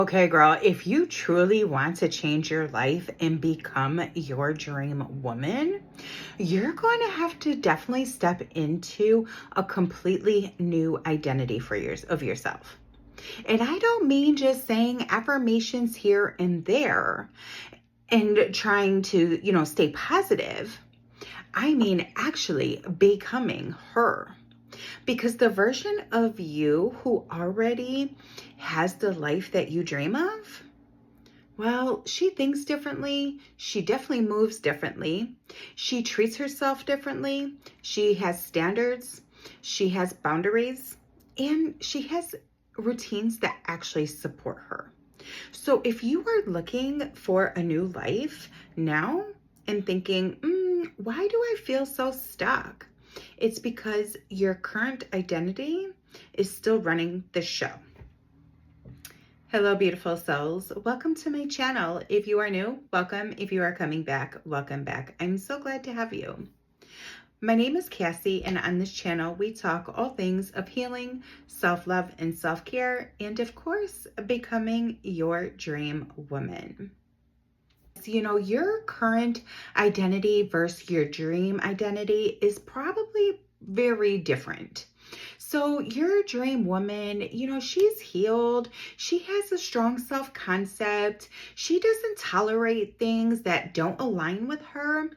Okay, girl, if you truly want to change your life and become your dream woman, you're going to have to definitely step into a completely new identity for yourself. And I don't mean just saying affirmations here and there and trying to, stay positive. I mean actually becoming her. Because the version of you who already has the life that you dream of, well, she thinks differently. She definitely moves differently. She treats herself differently. She has standards. She has boundaries. And she has routines that actually support her. So if you are looking for a new life now and thinking, why do I feel so stuck? It's because your current identity is still running the show. Hello, beautiful souls. Welcome to my channel. If you are new, welcome. If you are coming back, welcome back. I'm so glad to have you. My name is Cassie, and on this channel, we talk all things of healing, self-love, and self-care, and of course, becoming your dream woman. Your current identity versus your dream identity is probably very different. So your dream woman, she's healed. She has a strong self-concept. She doesn't tolerate things that don't align with her.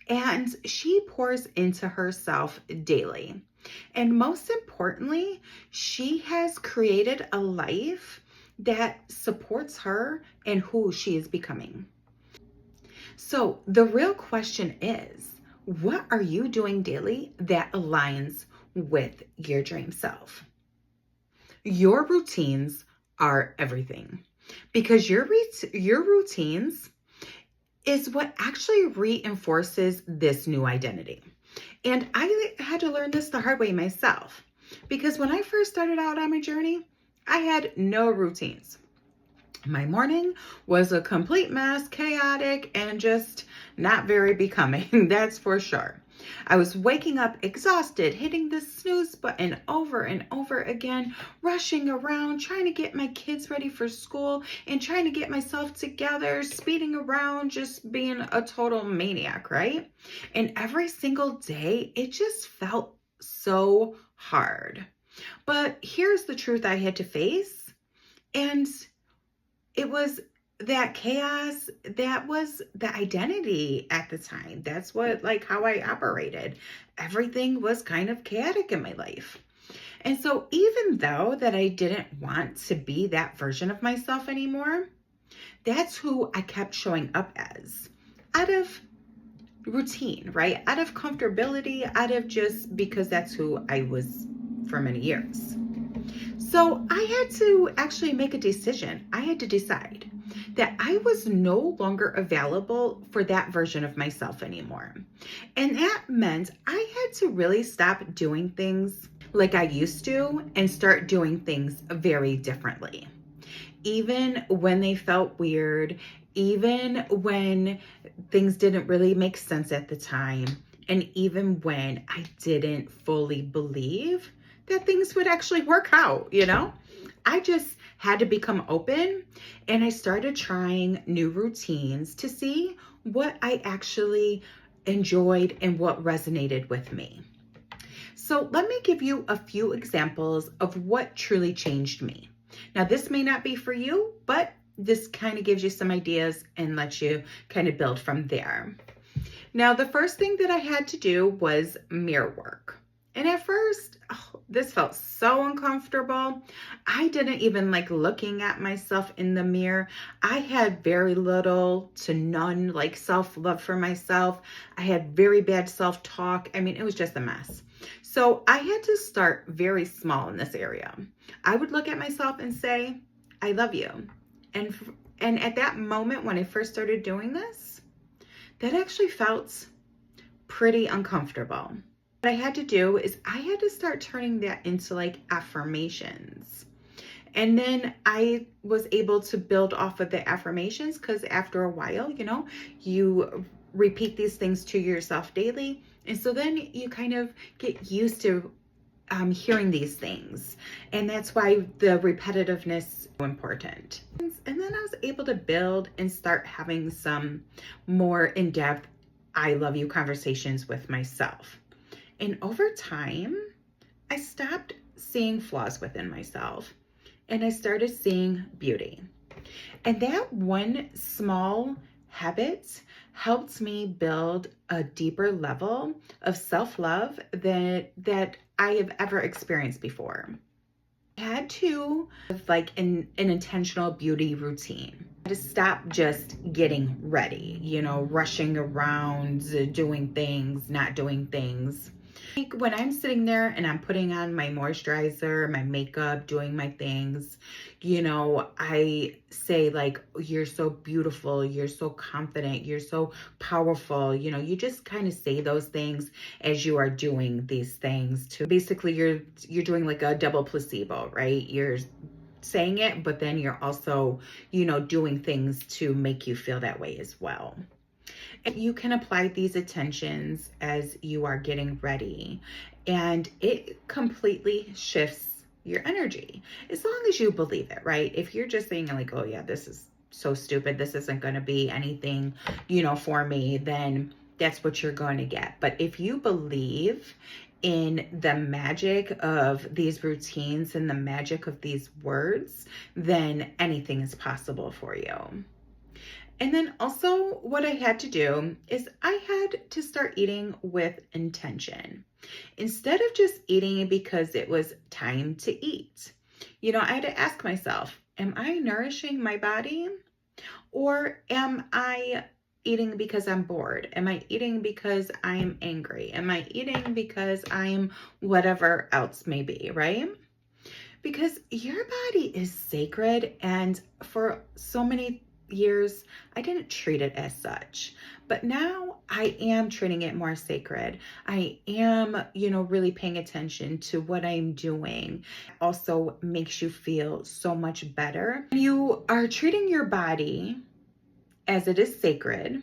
And she pours into herself daily. And most importantly, she has created a life that supports her and who she is becoming. So the real question is, what are you doing daily that aligns with your dream self? Your routines are everything, because your routines is what actually reinforces this new identity. And I had to learn this the hard way myself, because when I first started out on my journey, I had no routines. My morning was a complete mess, chaotic, and just not very becoming, that's for sure. I was waking up exhausted, hitting the snooze button over and over again, rushing around, trying to get my kids ready for school and trying to get myself together, speeding around, just being a total maniac, right? And every single day, it just felt so hard. But here's the truth I had to face. And it was that chaos that was the identity at the time. That's how I operated. Everything was kind of chaotic in my life. And so even though that I didn't want to be that version of myself anymore, that's who I kept showing up as, out of routine, right? Out of comfortability, out of just because that's who I was for many years. So I had to actually make a decision. I had to decide that I was no longer available for that version of myself anymore. And that meant I had to really stop doing things like I used to and start doing things very differently. Even when they felt weird, even when things didn't really make sense at the time, and even when I didn't fully believe that things would actually work out, I just had to become open, and I started trying new routines to see what I actually enjoyed and what resonated with me. So let me give you a few examples of what truly changed me. Now, this may not be for you, but this kind of gives you some ideas and lets you kind of build from there. Now, the first thing that I had to do was mirror work. And at first, this felt so uncomfortable. I didn't even like looking at myself in the mirror. I had very little to none self-love for myself. I had very bad self-talk. I mean, it was just a mess. So I had to start very small in this area. I would look at myself and say, I love you. And at that moment when I first started doing this, that actually felt pretty uncomfortable. What I had to do is I had to start turning that into affirmations. And then I was able to build off of the affirmations, because after a while, you repeat these things to yourself daily. And so then you kind of get used to hearing these things. And that's why the repetitiveness is so important. And then I was able to build and start having some more in-depth I love you conversations with myself. And over time, I stopped seeing flaws within myself and I started seeing beauty. And that one small habit helped me build a deeper level of self-love that I have ever experienced before. I had to have like an intentional beauty routine. I had to stop just getting ready, rushing around, doing things, not doing things. Like when I'm sitting there and I'm putting on my moisturizer, my makeup, doing my things, I say like, you're so beautiful, you're so confident, you're so powerful. You just kind of say those things as you are doing these things to basically you're doing like a double placebo, right? You're saying it, but then you're also, doing things to make you feel that way as well. And you can apply these attentions as you are getting ready, and it completely shifts your energy as long as you believe it, right? If you're just saying like, oh yeah, this is so stupid, this isn't going to be anything, for me, then that's what you're going to get. But if you believe in the magic of these routines and the magic of these words, then anything is possible for you. And then also what I had to do is I had to start eating with intention instead of just eating because it was time to eat. I had to ask myself, am I nourishing my body, or am I eating because I'm bored? Am I eating because I'm angry? Am I eating because I'm whatever else may be, right? Because your body is sacred, and for so many years, I didn't treat it as such. But now I am treating it more sacred. I am, really paying attention to what I'm doing. Also makes you feel so much better. You are treating your body as it is sacred.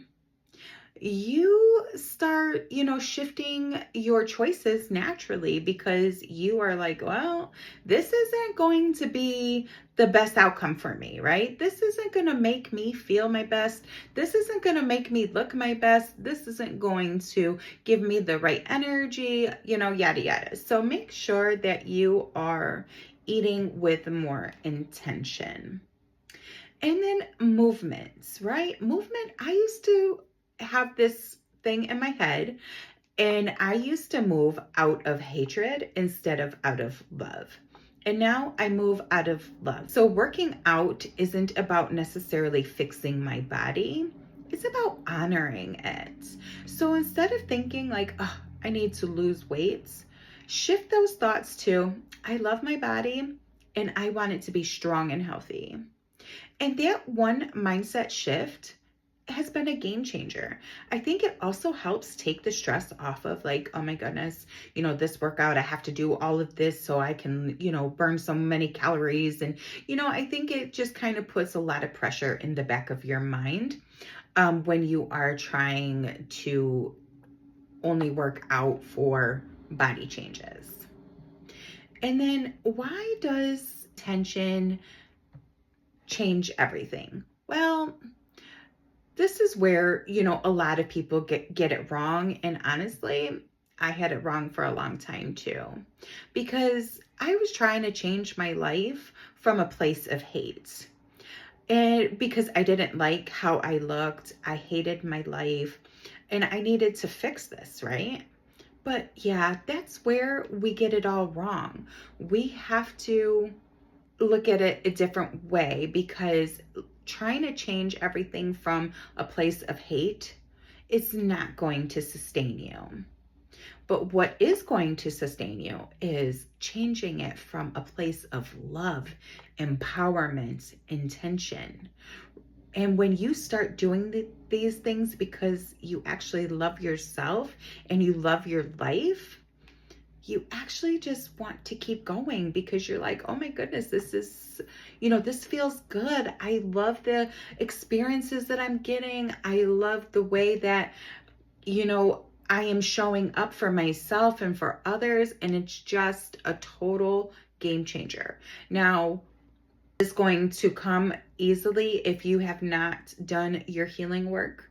You start, shifting your choices naturally because you are like, well, this isn't going to be the best outcome for me, right? This isn't going to make me feel my best. This isn't going to make me look my best. This isn't going to give me the right energy, yada, yada. So make sure that you are eating with more intention. And then movements, right? Movement, I used to have this thing in my head, and I used to move out of hatred instead of out of love. And now I move out of love. So working out isn't about necessarily fixing my body. It's about honoring it. So instead of thinking like, oh, I need to lose weight, shift those thoughts to, I love my body and I want it to be strong and healthy. And that one mindset shift has been a game changer. I think it also helps take the stress off of like, oh my goodness, this workout, I have to do all of this so I can, burn so many calories. And, I think it just kind of puts a lot of pressure in the back of your mind when you are trying to only work out for body changes. And then why does tension change everything? Well, this is where, a lot of people get it wrong. And honestly, I had it wrong for a long time too, because I was trying to change my life from a place of hate. And because I didn't like how I looked, I hated my life, and I needed to fix this, right? But yeah, that's where we get it all wrong. We have to look at it a different way, because trying to change everything from a place of hate is not going to sustain you. But what is going to sustain you is changing it from a place of love, empowerment, intention. And when you start doing these things because you actually love yourself and you love your life, you actually just want to keep going because you're like, oh my goodness, this is, this feels good. I love the experiences that I'm getting. I love the way that, I am showing up for myself and for others, and it's just a total game changer. Now, it's going to come easily if you have not done your healing work.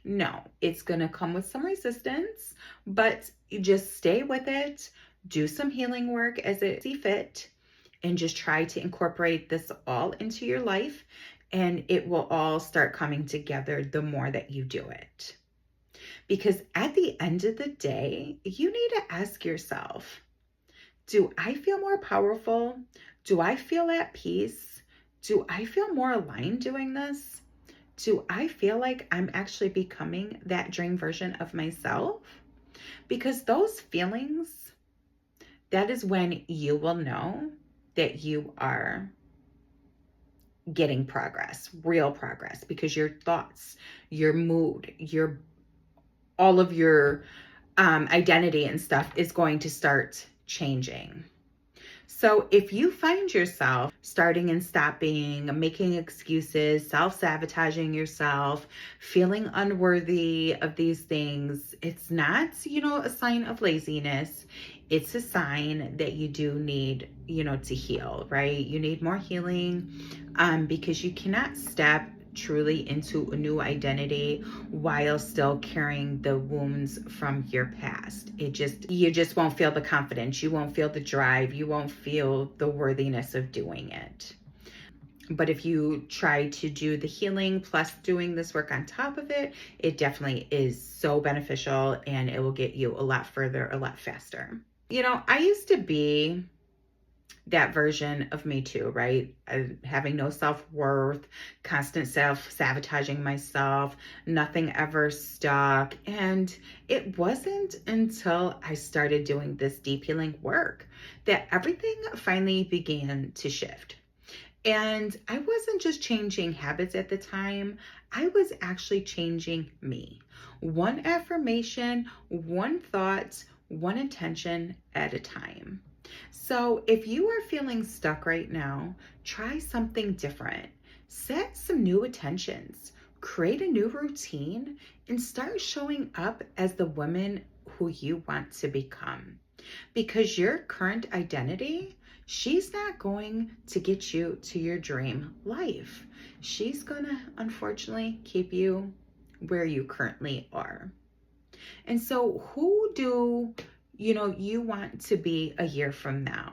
No, it's going to come with some resistance, but you just stay with it, do some healing work as it see fit, and just try to incorporate this all into your life, and it will all start coming together the more that you do it. Because at the end of the day, you need to ask yourself, do I feel more powerful? Do I feel at peace? Do I feel more aligned doing this? Do I feel like I'm actually becoming that dream version of myself? Because those feelings, that is when you will know that you are getting progress, real progress, because your thoughts, your mood, all of your identity and stuff is going to start changing. So if you find yourself starting and stopping, making excuses, self-sabotaging yourself, feeling unworthy of these things, it's not, a sign of laziness. It's a sign that you do need, to heal, right? You need more healing because you cannot step truly into a new identity while still carrying the wounds from your past. You just won't feel the confidence, you won't feel the drive, you won't feel the worthiness of doing it. But if you try to do the healing plus doing this work on top of it, it definitely is so beneficial, and it will get you a lot further, a lot faster. I used to be that version of me too, right? Having no self-worth, constant self-sabotaging myself, nothing ever stuck. And it wasn't until I started doing this deep healing work that everything finally began to shift. And I wasn't just changing habits at the time, I was actually changing me. One affirmation, one thought, one intention at a time. So if you are feeling stuck right now, try something different. Set some new intentions, create a new routine, and start showing up as the woman who you want to become. Because your current identity, she's not going to get you to your dream life. She's going to, unfortunately, keep you where you currently are. And so who do you want to be a year from now?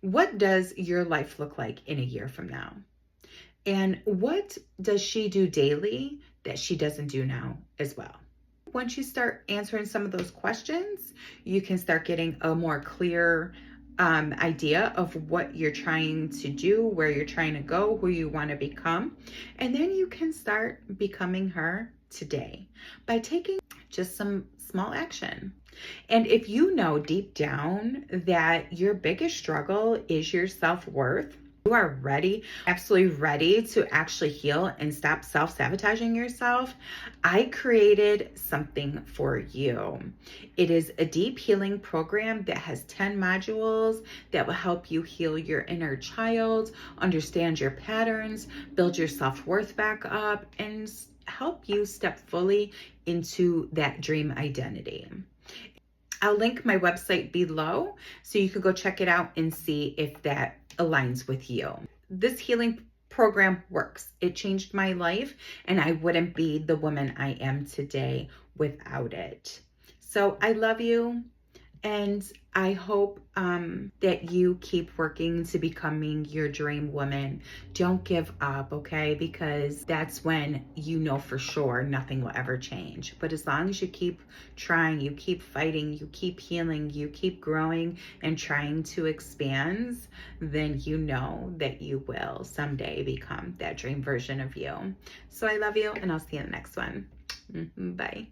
What does your life look like in a year from now? And what does she do daily that she doesn't do now as well? Once you start answering some of those questions, you can start getting a more clear idea of what you're trying to do, where you're trying to go, who you want to become. And then you can start becoming her today by taking just some small action. And if you know deep down that your biggest struggle is your self-worth, you are ready, absolutely ready to actually heal and stop self-sabotaging yourself, I created something for you. It is a deep healing program that has 10 modules that will help you heal your inner child, understand your patterns, build your self-worth back up, and help you step fully into that dream identity. I'll link my website below so you can go check it out and see if that aligns with you. This healing program works. It changed my life, and I wouldn't be the woman I am today without it. So I love you, and I hope that you keep working to becoming your dream woman. Don't give up, okay? Because that's when you know for sure nothing will ever change. But as long as you keep trying, you keep fighting, you keep healing, you keep growing and trying to expand, then you know that you will someday become that dream version of you. So I love you, and I'll see you in the next one. Bye.